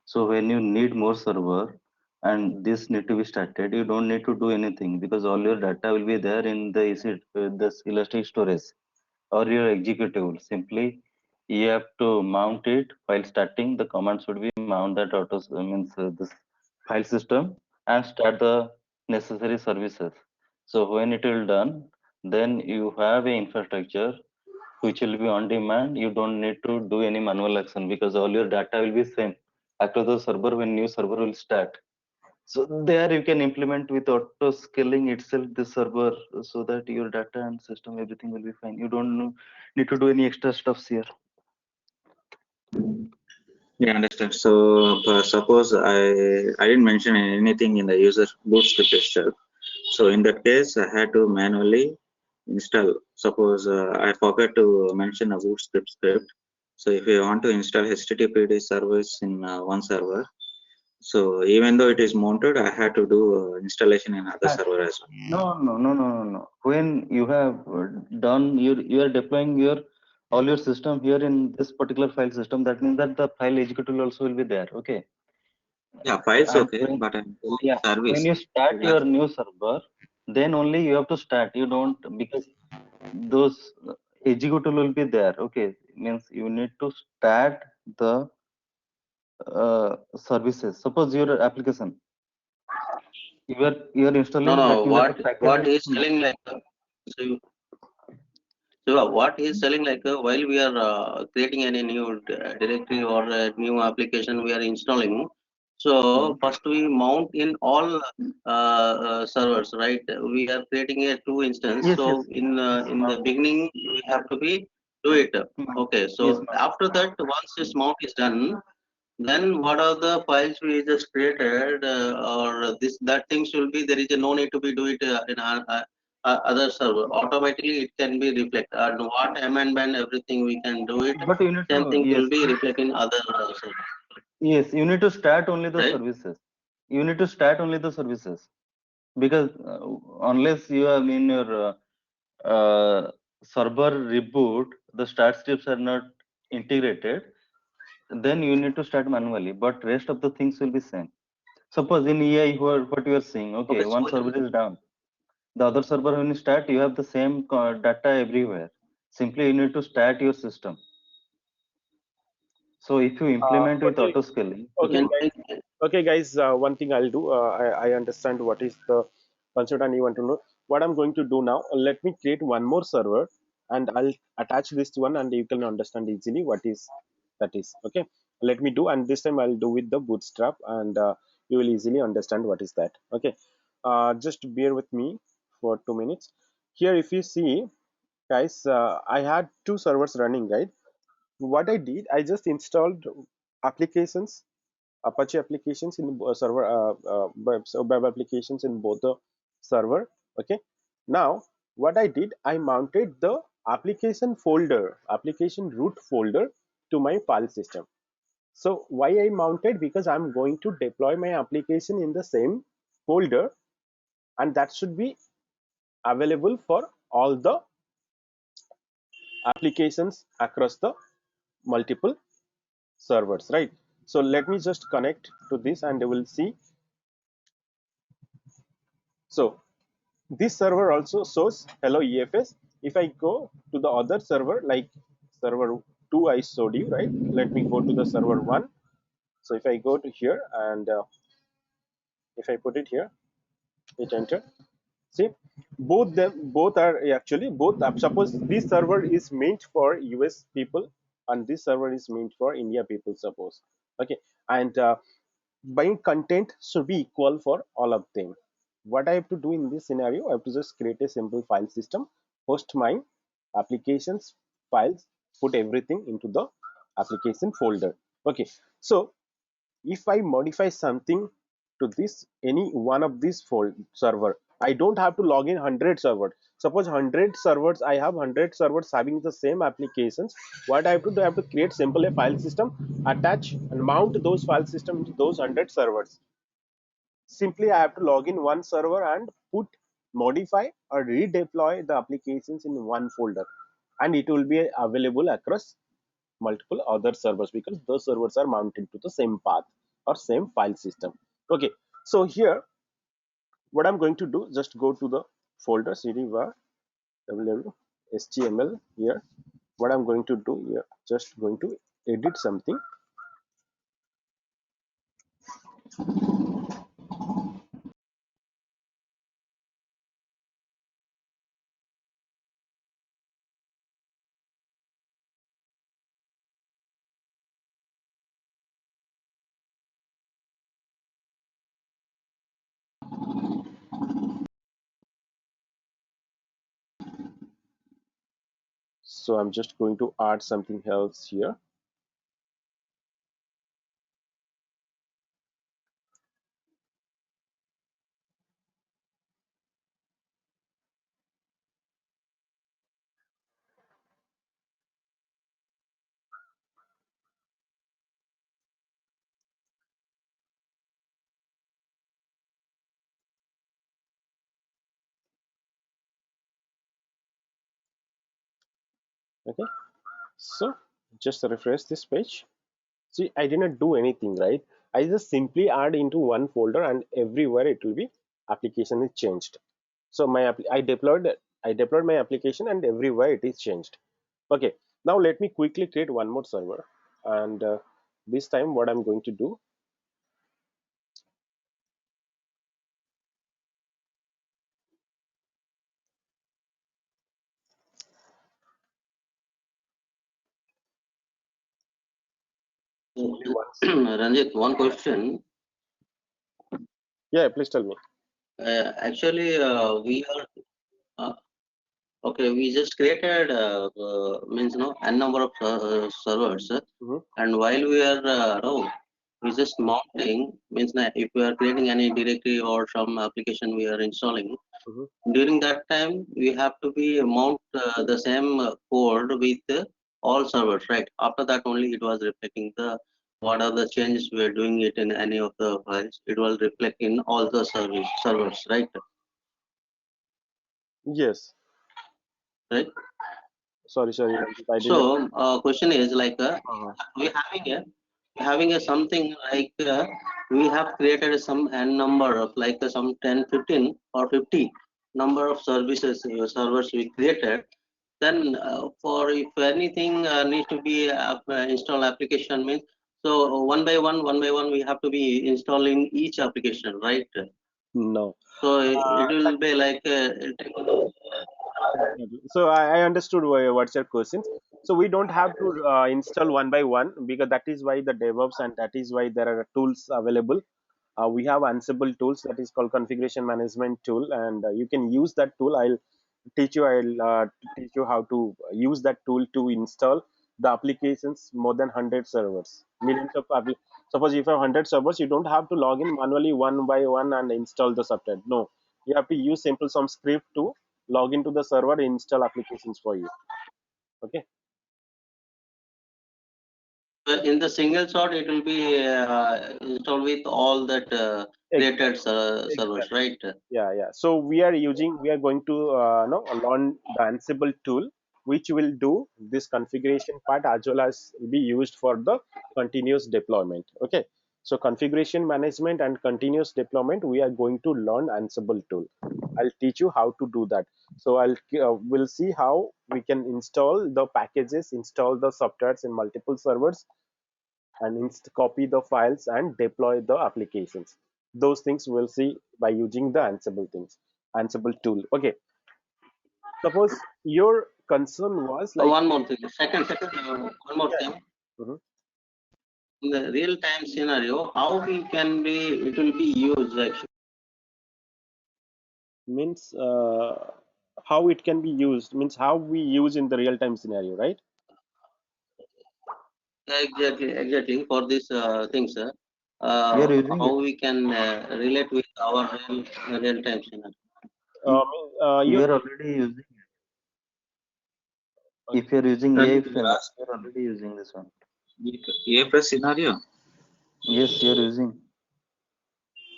So when you need more server and this need to be started, you don't need to do anything because all your data will be there in the this elastic storage or your executable. Simply you have to mount it while starting. The command should be mount that means this file system and start the necessary services. So when it will done, then you have a infrastructure which will be on demand. You don't need to do any manual action because all your data will be same across the server when new server will start. So there you can implement with auto scaling itself the server so that your data and system everything will be fine. You don't need to do any extra stuffs here. yeah, understand. So suppose I didn't mention anything in the user bootstrap itself. So in that case, I had to manually install. Suppose I forgot to mention a bootstrap script. So if you want to install HTTPD service in one server, so even though it is mounted, I had to do installation in other server as well. No. When you have done you are deploying your all your system here in this particular file system, that means that the file executable also will be there. Okay. Yeah, files And okay, when but I'm yeah, when service. you So start your that's new server, then only you have to start. You don't because those executable will be there. Okay, means you need to start the services. Suppose your application you are No, installing, no. that means that the package What is he's selling like? So, what he's selling like? While we are creating any new directory or a new application, we are installing. So first we mount in all servers, right? We are creating a two instance. yes, So in the mounted. beginning we have to be do it. Okay. Yes, So after that, once this mount is done, then what are the files we just created, or this that things will be there is a no need to be do it in other server. Automatically it can be reflect and what amendment everything we can do it. but you need Same to thing yes, will be reflect in other server, yes, you need to start only the right? services. You need to start only the services because unless you have in your server reboot, the start scripts are not integrated. then you need to start manually, but rest of the things will be same. Suppose in EI, what you are seeing, okay, Okay, one server is down. The other server, when you start, you have the same data everywhere. Simply, you need to start your system. So if you implement with Okay, auto scaling, okay, can guys. Okay, guys. One thing I'll do. I understand what is the concept, and you want to know what I'm going to do now. Let me create one more server, and I'll attach this one, and you can understand easily what is that is. Okay. Let me do, and this time I'll do with the bootstrap, and you will easily understand what is that. Okay. Just bear with me for 2 minutes. Here, if you see, guys, I had two servers running, right? What I did, I just installed applications, Apache applications in the server, web applications in both the server. Okay. Now, what I did, I mounted the application folder, application root folder to my file system. So why I mounted? Because I'm going to deploy my application in the same folder, and that should be available for all the applications across the multiple servers, right? So let me just connect to this and we'll see. So this server also shows hello EFS. If I go to the other server, like server 2 I showed you, right? Let me go to the server 1. So if I go to here and if I put it here, hit enter. See, both are actually both. Suppose this server is meant for US people and this server is meant for India people, suppose. Okay. And buying content should be equal for all of them. What I have to do in this scenario, I have to just create a simple file system, host my applications files, put everything into the application folder. Okay. So if I modify something to this any one of these server, I don't have to log in 100 servers. Suppose 100 servers, I have 100 servers having the same applications. What I have to do, I have to create simple a file system, attach and mount those file system into those 100 servers. Simply I have to log in one server and put, modify or redeploy the applications in one folder, and it will be available across multiple other servers because those servers are mounted to the same path or same file system. Okay. So here what I'm going to do, just go to the folder cd var html. Here what I'm going to do here, just going to edit something. So I'm just going to add something else here. Okay. So just refresh this page. See, I didn't do anything, right? I just simply add into one folder and everywhere it will be application is changed. So I deployed my application and everywhere it is changed. Okay. Now let me quickly create one more server, and this time what I'm going to do. Only once. Ranjit, one question. Yeah, please tell me. Actually, we are okay. We just created means n number of servers, Mhm, and while we are no, we just mounting means if we are creating any directory or some application we are installing. mhm. During that time, we have to be mount the same code with all servers, right? After that, only it was reflecting the what are the changes we are doing it in any of the files. It will reflect in all the servers, right? Yes. Right. Sorry, I didn't. So, question is like Uh-huh. we having a having a something like we have created some n number of like some 10, 15 or 50 number of services servers we created. Then for if anything needs to be install application means, so one by one we have to be installing each application, right? No. So it That will be like exactly. So I understood what's your questions. So we don't have to install one by one, because that is why the DevOps, and that is why there are tools available. We have Ansible tools that is called configuration management tool, and you can use that tool. I'll teach you how to use that tool to install the applications more than 100 servers, millions of suppose if you have 100 servers, you don't have to log in manually one by one and install the software. No, you have to use simple some script to log into the server and install applications for you. Okay. in the single shot it will be installed with all that created Exactly. servers, Exactly. right? Yeah. So we are going to no learn the Ansible tool, which will do this configuration part as well as be used for the continuous deployment. Okay. So configuration management and continuous deployment, we are going to learn Ansible tool. I'll teach you how to do that. So we'll see how we can install the packages, install the softwares in multiple servers, and copy the files and deploy the applications. Those things we'll see by using the Ansible tool. Okay. Suppose your concern was like, One more thing, second, one more yeah, thing. mhm. In the real time scenario, how we can be, it will be used actually. Means how it can be used, means how we use in the real time scenario, right? Exactly. For these things, We are using how it. we can relate with our real time scenario. You We are already using. okay. If you are using AI Ranjit, you framework, asked we are already using this one. EFS scenario. Yes, you are using.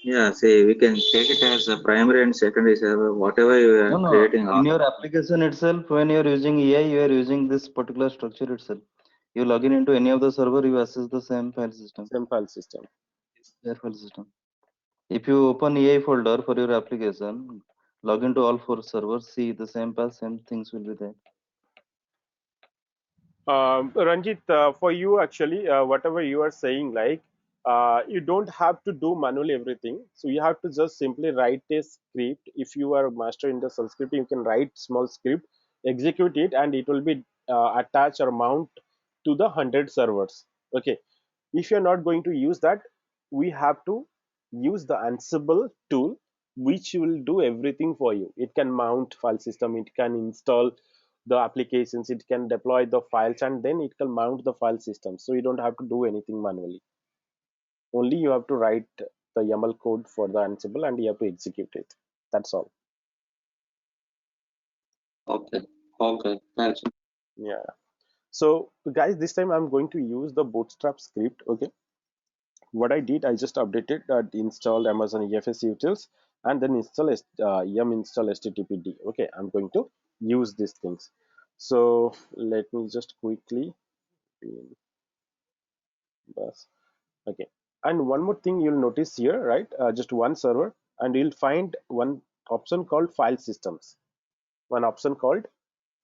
Yeah, see, we can take it as a primary and secondary server, whatever you No, are no. creating. In your application itself, when you are using AI, you are using this particular structure itself. You log in into any of the server, you access the same file system. Same file system. Their file system. If you open AI folder for your application, log into all four servers, see the same path, same things will be there. Ranjit, for you actually, whatever you are saying, like you don't have to do manually everything. So you have to just simply write a script. If you are a master in the script, you can write small script, execute it, and it will be attached or mount to the 100 servers. Okay. If you're not going to use that, we have to use the Ansible tool, which will do everything for you. It can mount file system, it can install the applications, it can deploy the files, and then it can mount the file system. So you don't have to do anything manually. Only you have to write the YAML code for the Ansible and you have to execute it. That's all. Okay, okay, thanks. Yeah. So guys, this time I'm going to use the Bootstrap script. Okay. What I did, I just updated that, installed Amazon EFS utils, and then install yum install httpd. Okay, I'm going to use these things. So let me just quickly bus. Okay, and one more thing you'll notice here, right? Just one server, and you'll find one option called file systems. One option called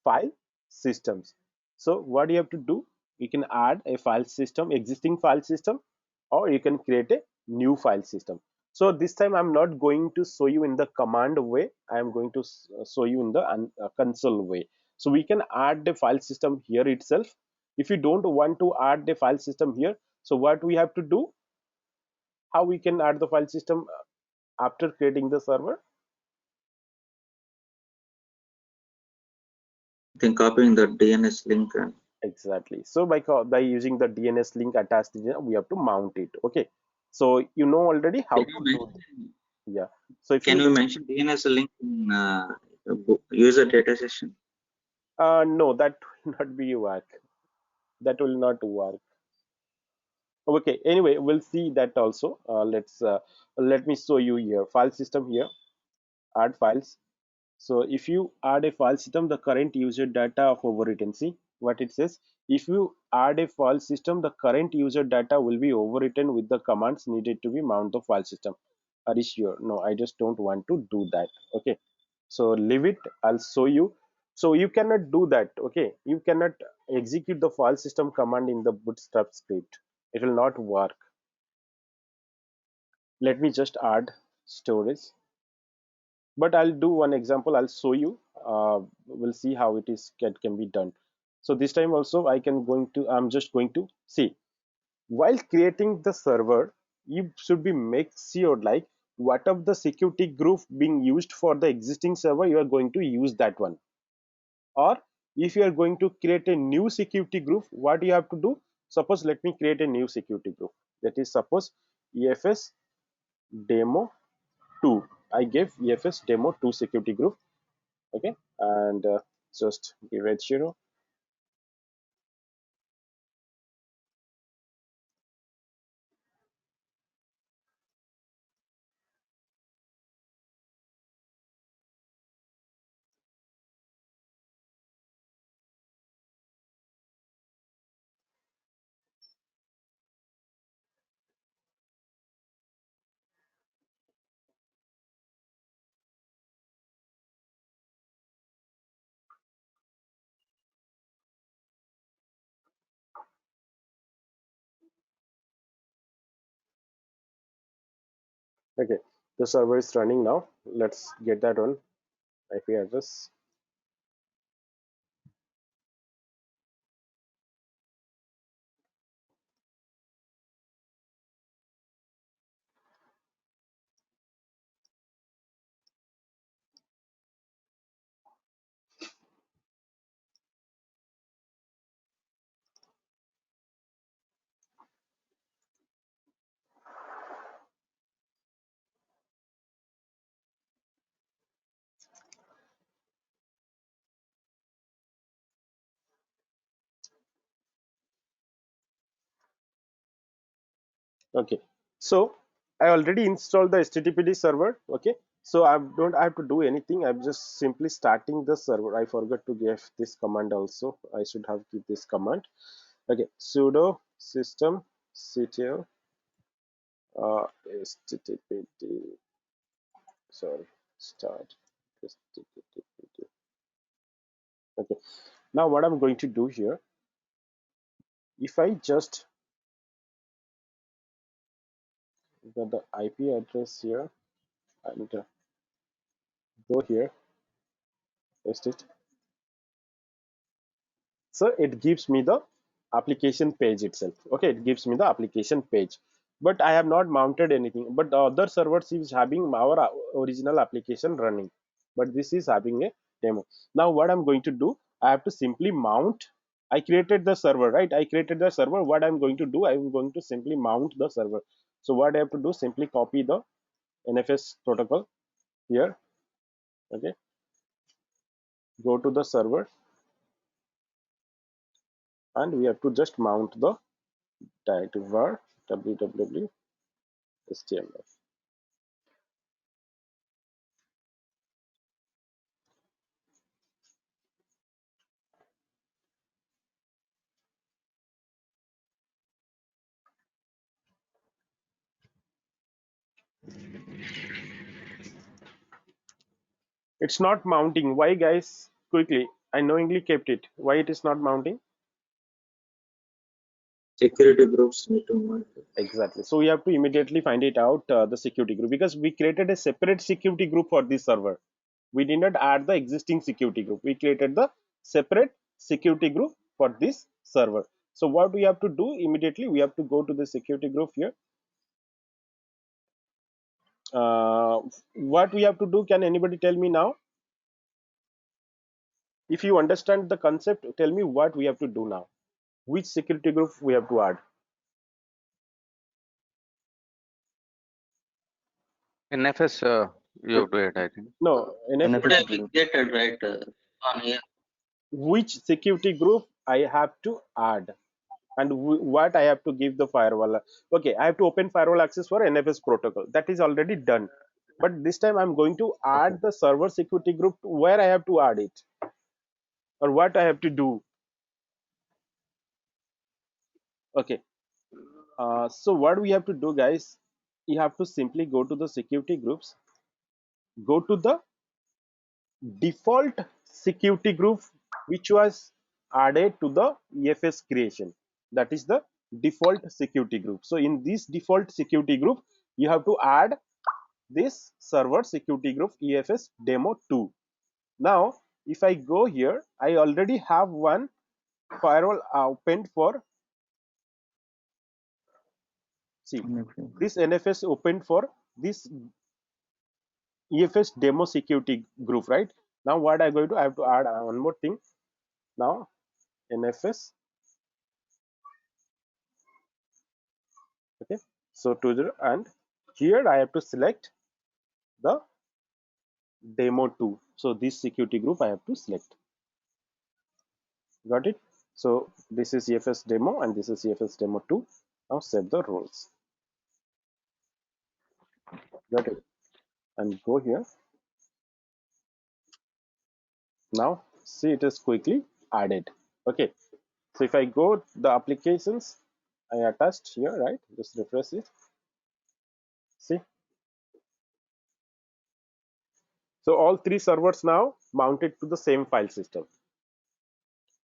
file systems. So what you have to do, you can add a file system, existing file system, or you can create a new file system. So this time I'm not going to show you in the command way, I am going to show you in the console way. So we can add the file system here itself. If you don't want to add the file system here, so what we have to do, how we can add the file system after creating the server? I think copying the DNS link. And Exactly. So by using the DNS link attached, we have to mount it. Okay. So you know already how can you to do. mention, Yeah. So if can you you mention DNS link in user data session? no, that will not be work. That will not work. Okay. Anyway, we'll see that also. Let me show you here. File system here. Add files. So if you add a file system, the current user data of overwritten, see what it says. If you add a file system, the current user data will be overwritten with the commands needed to be mount the file system. Are you sure? No, I just don't want to do that. Okay, so leave it. I'll show you. So you cannot do that. Okay, you cannot execute the file system command in the bootstrap script. It will not work. Let me just add storage, but I'll do one example. I'll show you. We'll see how it is can be done. So this time also I'm just going to see, while creating the server, you should be make sure like what of the security group being used for the existing server, you are going to use that one. Or if you are going to create a new security group, what you have to do, suppose let me create a new security group, that is suppose EFS demo 2. I gave EFS demo 2 security group. Okay, and just give it 0. Okay, the server is running now. Let's get that on IP address. Okay, so I already installed the HTTPD server. Okay, so I don't have to do anything. I'm just simply starting the server. I forgot to give this command also. I should have give this command. Okay, sudo system ctl HTTPD, sorry, start HTTPD. Okay, now what I'm going to do here, if I just got the IP address here and go here, paste it. So it gives me the application page itself. Okay, it gives me the application page, but I have not mounted anything. But the other servers is having our original application running, but this is having a demo. Now what I'm going to do, I have to simply mount. I created the server, right? I created the server. What I'm going to do, I'm going to simply mount the server. So what I have to do, simply copy the NFS protocol here. Okay, go to the server and we have to just mount the directory var www HTML. It's not mounting. Why, guys? Quickly, I knowingly kept it. Why it is not mounting? Security groups need to mount. Exactly. So we have to immediately find it out, the security group, because we created a separate security group for this server. We did not add the existing security group. We created the separate security group for this server. So what we have to do immediately, we have to go to the security group here. What we have to do, can anybody tell me now? If you understand the concept, tell me what we have to do now. Which security group we have to add? NFS, you have to add, I think. No, NF. Today NFS we group. created right on here. Which security group I have to add, and what I have to give the firewall. Okay, I have to open firewall access for NFS protocol. That is already done. But this time I'm going to Okay. add the server security group. Where I have to add it, or what I have to do? Okay. So what we have to do, guys, you have to simply go to the security groups, go to the default security group which was added to the EFS creation. That is the default security group. So in this default security group, you have to add this server security group EFS demo 2. Now, if I go here, I already have one firewall opened for, see, NFS. this NFS opened for this EFS demo security group, right? Now what I'm going to, I have to add one more thing. Now NFS, okay. So to the, and here I have to select the demo 2. So this security group I have to select. Got it? So this is EFS demo and this is EFS demo 2. Now save the roles. Got it? And go here. Now see, it is quickly added. Okay. So if I go the applications I attached here, right? Just refresh it. See, so all three servers now mounted to the same file system.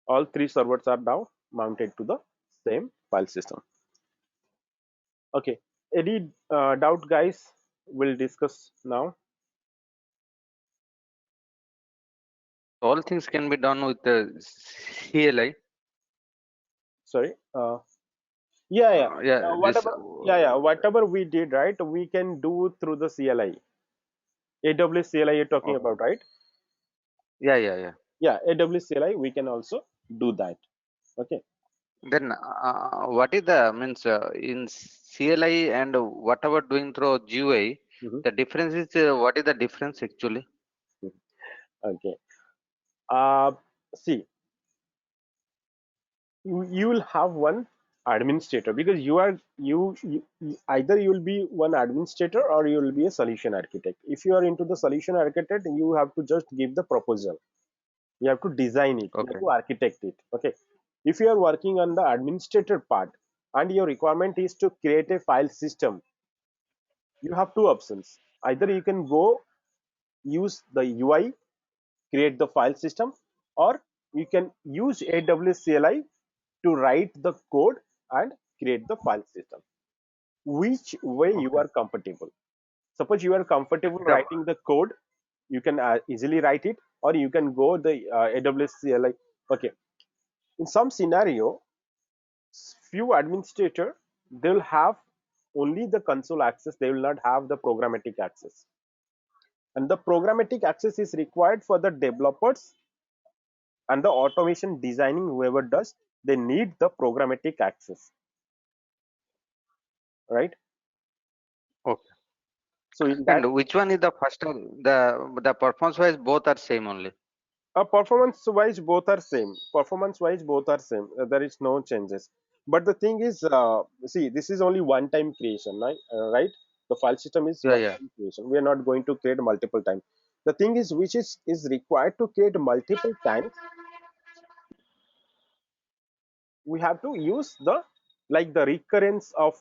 All three servers are now mounted to the same file system. Okay. Any doubt, guys? We'll discuss now. All things can be done with the CLI. Sorry. Yeah. Yeah, this. Whatever. Yeah. Whatever we did, right? We can do through the CLI. AWS CLI you're talking Oh, about, right? yeah. Yeah. AWS CLI we can also do that. Okay. Then what is the means in CLI and whatever doing through GUI, Mhm. the difference is what is the difference actually? Okay. Uh, See, you will have one administrator because either you will be one administrator or you will be a solution architect. If you are into the solution architect, you have to just give the proposal, you have to design it, you have Okay, to architect it. Okay. If you are working on the administrator part and your requirement is to create a file system, you have two options. Either you can go use the UI, create the file system, or you can use AWS CLI to write the code and create the file system. Which way you okay. are comfortable? Suppose you are comfortable The writing the code, you can easily write it, or you can go the AWS CLI. Okay. In some scenario, few administrator, they will have only the console access, they will not have the programmatic access, and the programmatic access is required for the developers and the automation designing. Whoever does, they need the programmatic access, right? okay. So in that, And which one is the first? The performance wise both are same only. performance wise both are same, performance wise both are same. There is no changes, but the thing is, see, this is only one time creation, right? Right, the file system is Yeah, one yeah. time creation, we are not going to create multiple times. The thing is, which is required to create multiple times, we have to use the, like the recurrence of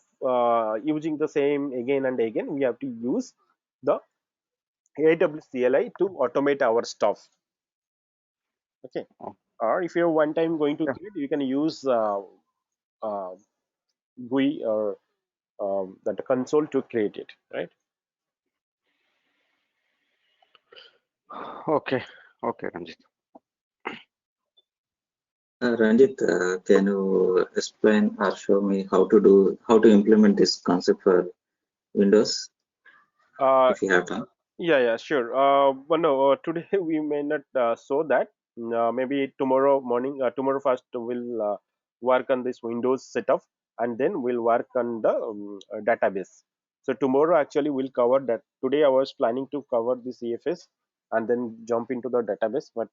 using the same again and again, we have to use the AWS CLI to automate our stuff. Okay. Oh, Or if you're one time going to yeah. create, you can use uh, GUI or that console to create it, right? Okay, okay, Ranjit. Ranjit, can you explain or show me how to implement this concept for Windows uh, if you have time? yeah, sure. But no, today we may not show that. Maybe tomorrow morning, tomorrow first we'll work on this Windows setup, and then we'll work on the database. So tomorrow actually we'll cover that. Today I was planning to cover this EFS and then jump into the database, but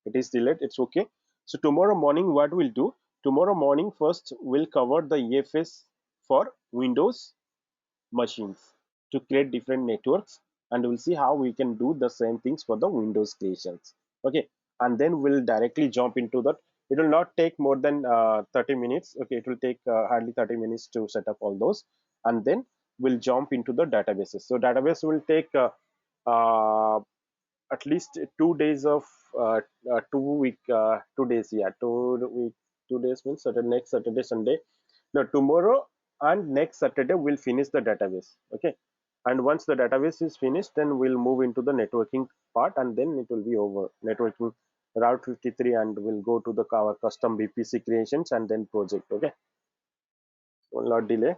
it is delayed. It's okay. So tomorrow morning, what we'll do? Tomorrow morning, first we'll cover the EFS for Windows machines to create different networks, and we'll see how we can do the same things for the Windows creations. Okay, and then we'll directly jump into that. It will not take more than 30 minutes. Okay, it will take hardly 30 minutes to set up all those, and then we'll jump into the databases. So database will take uh, at least 2 days of 2 week 2 days, yeah, 2 week 2 days means Saturday, next Saturday, Sunday. No, tomorrow and next Saturday we'll finish the database. Okay, and once the database is finished, then we'll move into the networking part, and then it will be over networking route 53, and we'll go to the our custom VPC creations and then project. Okay, will not delay.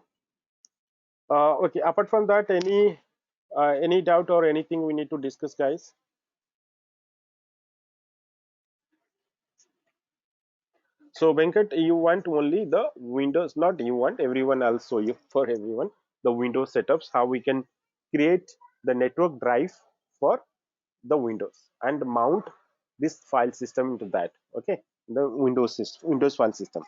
Okay, apart from that, any doubt or anything we need to discuss, guys? So Venkat, you want only the Windows, not you want, everyone else. So you for everyone, the Windows setups, how we can create the network drive for the Windows and mount this file system into that. Okay, the Windows system, Windows file system.